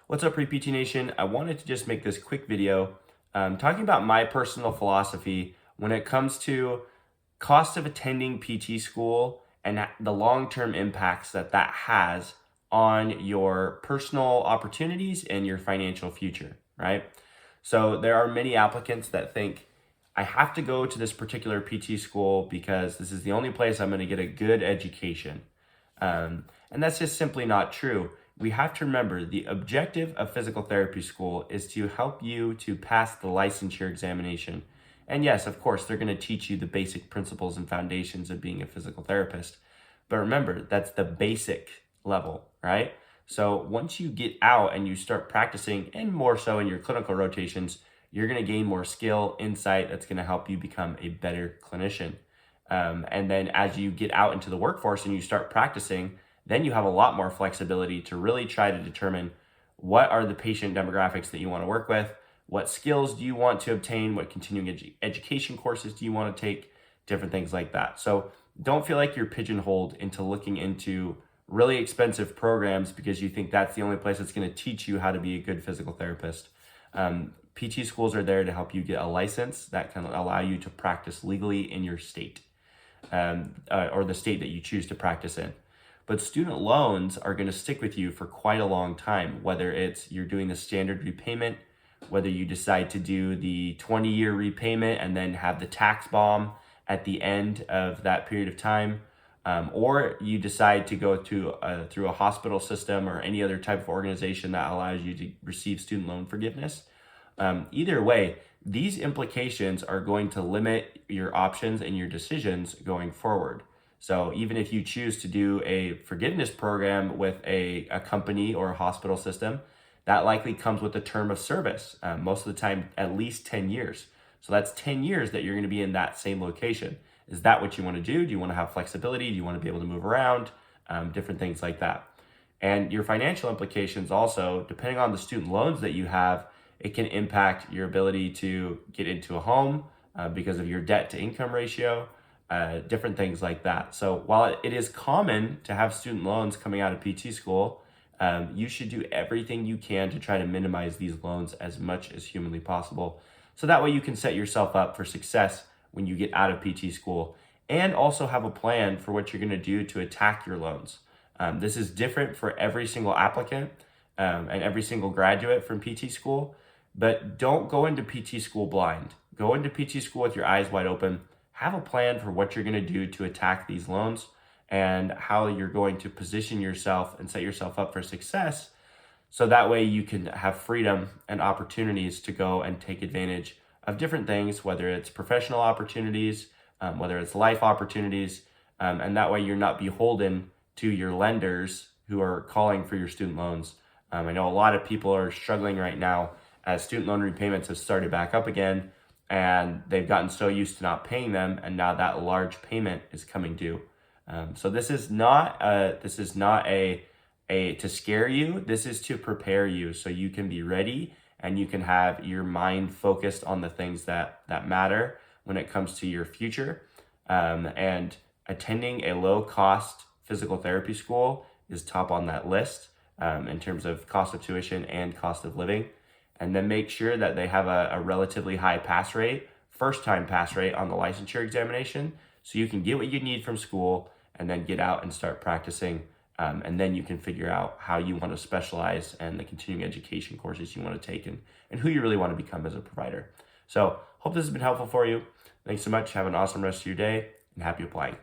What's up, Pre-PT Nation? I wanted to just make this quick video talking about my personal philosophy when it comes to cost of attending PT school and the long-term impacts that that has on your personal opportunities and your financial future, right? So there are many applicants that think, I have to go to this particular PT school because this is the only place I'm going to get a good education. And that's just simply not true. We have to remember the objective of physical therapy school is to help you to pass the licensure examination. And yes, of course, they're going to teach you the basic principles and foundations of being a physical therapist. But remember, that's the basic level, right? So once you get out and you start practicing, and more so in your clinical rotations, you're going to gain more skill, insight that's going to help you become a better clinician. And then as you get out into the workforce and you start practicing, then you have a lot more flexibility to really try to determine what are the patient demographics that you want to work with, what skills do you want to obtain, what continuing education courses do you want to take, different things like that. So don't feel like you're pigeonholed into looking into really expensive programs because you think that's the only place that's going to teach you how to be a good physical therapist. PT schools are there to help you get a license that can allow you to practice legally in your state, or the state that you choose to practice in. But student loans are going to stick with you for quite a long time, whether it's you're doing the standard repayment, whether you decide to do the 20-year repayment and then have the tax bomb at the end of that period of time, or you decide to go to through a hospital system or any other type of organization that allows you to receive student loan forgiveness. Either way, these implications are going to limit your options and your decisions going forward. So even if you choose to do a forgiveness program with a company or a hospital system, that likely comes with a term of service, most of the time at least 10 years. So that's 10 years that you're going to be in that same location. Is that what you want to do? Do you want to have flexibility? Do you want to be able to move around? Different things like that. And your financial implications also, depending on the student loans that you have, it can impact your ability to get into a home because of your debt to income ratio. Different things like that. So while it is common to have student loans coming out of PT school, you should do everything you can to try to minimize these loans as much as humanly possible. So that way you can set yourself up for success when you get out of PT school and also have a plan for what you're going to do to attack your loans. This is different for every single applicant and every single graduate from PT school, but don't go into PT school blind. Go into PT school with your eyes wide open. Have a plan for what you're going to do to attack these loans and how you're going to position yourself and set yourself up for success. So that way you can have freedom and opportunities to go and take advantage of different things, whether it's professional opportunities, whether it's life opportunities. And that way you're not beholden to your lenders who are calling for your student loans. I know a lot of people are struggling right now as student loan repayments have started back up again, and they've gotten so used to not paying them, and now that large payment is coming due. So this is not a to scare you. This is to prepare you so you can be ready and you can have your mind focused on the things that matter when it comes to your future. And attending a low-cost physical therapy school is top on that list in terms of cost of tuition and cost of living. And then make sure that they have a relatively high pass rate, first-time pass rate on the licensure examination, so you can get what you need from school and then get out and start practicing. And then you can figure out how you want to specialize and the continuing education courses you want to take and who you really want to become as a provider. So hope this has been helpful for you. Thanks so much. Have an awesome rest of your day and happy applying.